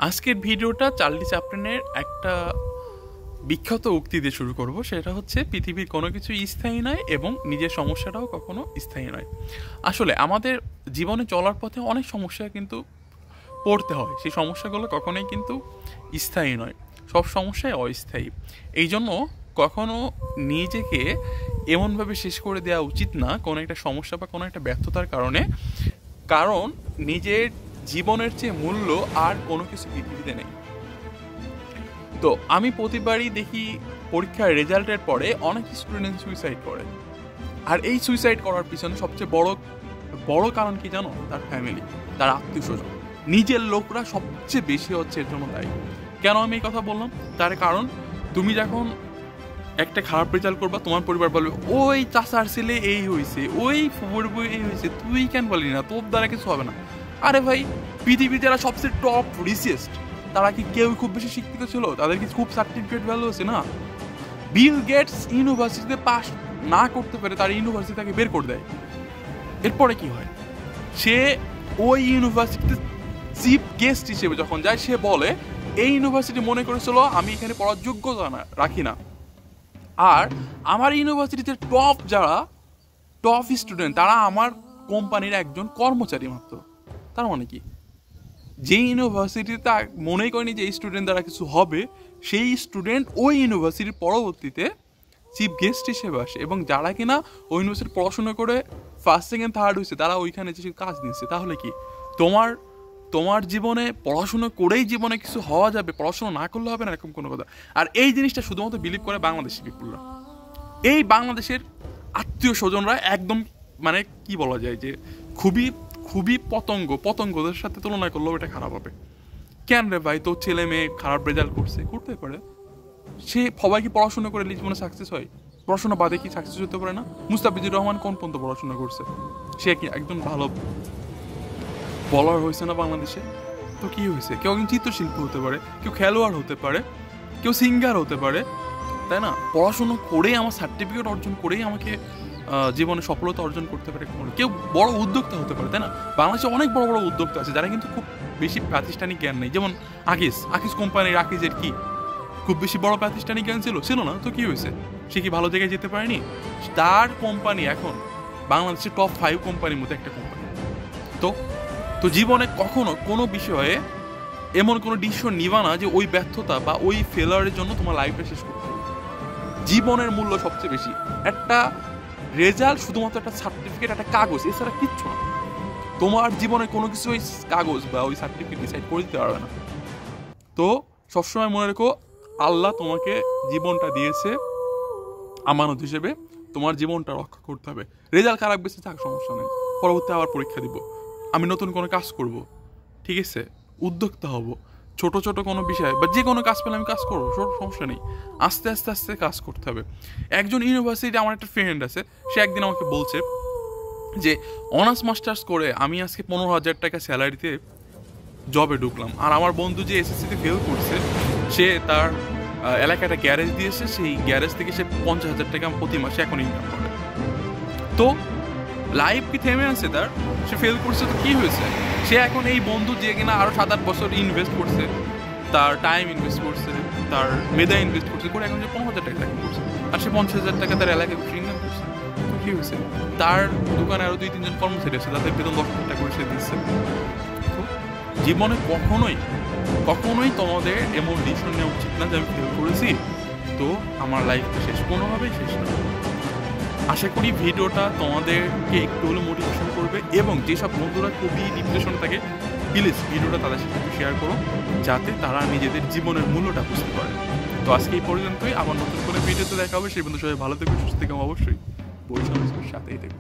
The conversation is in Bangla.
আজকের ভিডিওটা চার্লি চ্যাপলিনের একটা বিখ্যাত উক্তি দিয়ে শুরু করব। সেটা হচ্ছে, পৃথিবীর কোনো কিছু স্থায়ী নয় এবং নিজের সমস্যাটাও কখনো স্থায়ী নয়। আসলে আমাদের জীবনে চলার পথে অনেক সমস্যা কিন্তু পড়তে হয়, সেই সমস্যাগুলো কখনোই কিন্তু স্থায়ী নয়, সব সমস্যাই অস্থায়ী। এই জন্য কখনো নিজেকে এমনভাবে শেষ করে দেওয়া উচিত না কোনো একটা সমস্যা বা কোনো একটা ব্যর্থতার কারণে, কারণ নিজের জীবনের চেয়ে মূল্য আর কোনো কিছু পৃথিবীতে নেই। তো আমি প্রতিবারই দেখি পরীক্ষার রেজাল্টের পরে অনেক স্টুডেন্ট সুইসাইড করে, আর এই সুইসাইড করার পিছনে সবচেয়ে বড় কারণ কি জানো? তার ফ্যামিলি, তার আত্মীয় স্বজন, নিজের লোকরা সবচেয়ে বেশি হচ্ছে এর জন্য দায়ী। কেন আমি এই কথা বললাম? তার কারণ, তুমি যখন একটা খারাপ রেজাল্ট করবা, তোমার পরিবার বলবে ওই চাচার ছেলে এই হয়েছে, ওই ফুবুর বই এই হয়েছে, তুই কেন বলি না, তোর দ্বারা কিছু হবে না। আরে ভাই, পৃথিবীতে যারা সবচেয়ে টপ রিচেস্ট, তারা কি কেউ খুব বেশি শিক্ষিত ছিল? তাদের কি খুব সার্টিফিকেট ভ্যালু আছে? না। বিল গেটস ইউনিভার্সিটিতে পাস না করতে পারে, তার ইউনিভার্সিটি তাকে বের করে দেয়। এরপরে কি হয়? সে ওই ইউনিভার্সিটিতে চিফ গেস্ট হিসেবে যখন যায়, সে বলে এই ইউনিভার্সিটি মনে করেছিল আমি এখানে পড়ার যোগ্যতা রাখি না, আর আমার ইউনিভার্সিটিতে টপ স্টুডেন্ট তারা আমার কোম্পানির একজন কর্মচারী মাত্র। তার মানে কি? যে ইউনিভার্সিটিতে মনে করেনি যে এই স্টুডেন্ট দ্বারা কিছু হবে, সেই স্টুডেন্ট ওই ইউনিভার্সিটির পরবর্তীতে চিফ গেস্ট হিসেবে আসে, এবং যারা কিনা ওই ইউনিভার্সিটি পড়াশোনা করে ফার্স্ট সেকেন্ড থার্ড হয়েছে, তারা ওইখানে যে কাজ নিচ্ছে। তাহলে কি তোমার জীবনে পড়াশোনা করেই জীবনে কিছু হওয়া যাবে, পড়াশোনা না করলে হবে না, এরকম কোনো কথা? আর এই জিনিসটা শুধুমাত্র বিলিভ করে বাংলাদেশি পিপুলরা। এই বাংলাদেশের আত্মীয় স্বজনরা একদম, মানে কি বলা যায়, যে খুবই খুবই পতঙ্গদের সাথে তুলনা করলেও এটা খারাপ হবে। কেন রে ভাই, তোর ছেলে মেয়ে খারাপ রেজাল্ট করতে পারে, সে সবাই কি পড়াশোনা করে জীবনে সাকসেস হয়? পড়াশোনা বাদে কি সাকসেস হতে পারে না? মুস্তাফিজুর রহমান কোন পর্যন্ত পড়াশোনা করছে? সে কি একজন ভালো বলার হয়েছে না বাংলাদেশে? তো কি হয়েছে? কেউ একজন চিত্রশিল্পী হতে পারে, কেউ খেলোয়াড় হতে পারে, কেউ সিঙ্গার হতে পারে, তাই না? পড়াশোনা করেই, আমার সার্টিফিকেট অর্জন করেই আমাকে জীবনে সফলতা অর্জন করতে পারে। কেউ বড় উদ্যোক্তা হতে পারে, তাই না? বাংলাদেশে অনেক বড় বড় উদ্যোক্তা আছে যারা কিন্তু খুব বেশি প্রাতিষ্ঠানিক জ্ঞান নেই। যেমন আকিস কোম্পানির আকিজের কি খুব বেশি বড় প্রাতিষ্ঠানিক জ্ঞান ছিল না? তো কি হয়েছে? সে কি ভালো জায়গায় যেতে পারেনি? তার কোম্পানি এখন বাংলাদেশের টপ 5 কোম্পানির মধ্যে একটা কোম্পানি। তো জীবনে কখনো কোনো বিষয়ে এমন কোনো ডিসিশন নিবা না যে ওই ব্যর্থতা বা ওই ফেলারের জন্য তোমার লাইফটা শেষ করতে হবে। জীবনের মূল্য সবচেয়ে বেশি। একটা রেজাল্ট শুধুমাত্র একটা সার্টিফিকেট, একটা কাগজ, এছাড়া কিচ্ছু না। তোমার জীবনে কোনো কিছু ওই কাগজ বা ওই সার্টিফিকেট ডিসাইড করে দিতে পারবে না। তো সবসময় মনে রেখো, আল্লাহ তোমাকে জীবনটা দিয়েছে আমানত হিসেবে, তোমার জীবনটা রক্ষা করতে হবে। রেজাল্ট খারাপ বেশি থাক, সমস্যা নেই, পরবর্তী আবার পরীক্ষা দিব, আমি নতুন কোনো কাজ করব, ঠিক আছে? উদ্যোক্তা হব, ছোট ছোট কোনো বিষয় বা যে কোনো কাজ পেলে আমি কাজ করবো, সমস্যা নেই। আস্তে আস্তে কাজ করতে হবে। একজন ইউনিভার্সিটি, আমার একটা ফ্রেন্ড আছে, সে একদিন আমাকে বলছে যে অনার্স মাস্টার্স করে আমি আজকে 15,000 টাকা স্যালারিতে জবে ঢুকলাম, আর আমার বন্ধু যে এসএসসিতে ফেল করছে, সে তার এলাকায় একটা গ্যারেজ দিয়েছে, সেই গ্যারেজ থেকে সে 50,000 টাকা প্রতি মাসে এখন ইনকাম করে। তো লাইফ কি থেমে আছে তার? সে ফেল করছে, তো কি হয়েছে? সে এখন এই বন্ধু যে কিনা আরো 7-8 বছর ইনভেস্ট করছে, তার টাইম ইনভেস্ট করছে, তার মেধা ইনভেস্ট করছে করে এখন যে 15,000 টাকা করছে, আর সে 50,000 টাকা তার এলাকায় ইনকাম করছে। তো কি হয়েছে? তার দোকানে আরো 2-3 জন কর্মচারী আছে, তাদের বেতন 10,000 টাকা করে সে দিচ্ছে। তো জীবনে কখনোই তোমাদের এমন ডিসিশন নেওয়া উচিত না যে আমি ফেল করেছি, তো আমার লাইফটা শেষ। কোনোভাবেই শেষ না। আশা করি ভিডিওটা তোমাদেরকে একটু হলেও মোটিভেশন করবে, এবং যেসব বন্ধুরা খুবই ডিপ্রেশনে থাকে, প্লিজ ভিডিওটা তাদের সাথে শেয়ার করো, যাতে তারা নিজেদের জীবনের মূল্যটা বুঝতে পারে। তো আজকে এই পর্যন্তই, আবার নতুন করে ভিডিওতে দেখা হবে। সেই বন্ধু সবাই ভালো থেকো, সুস্থ থেকো, অবশ্যই বরিশালের সাথেই থেকো।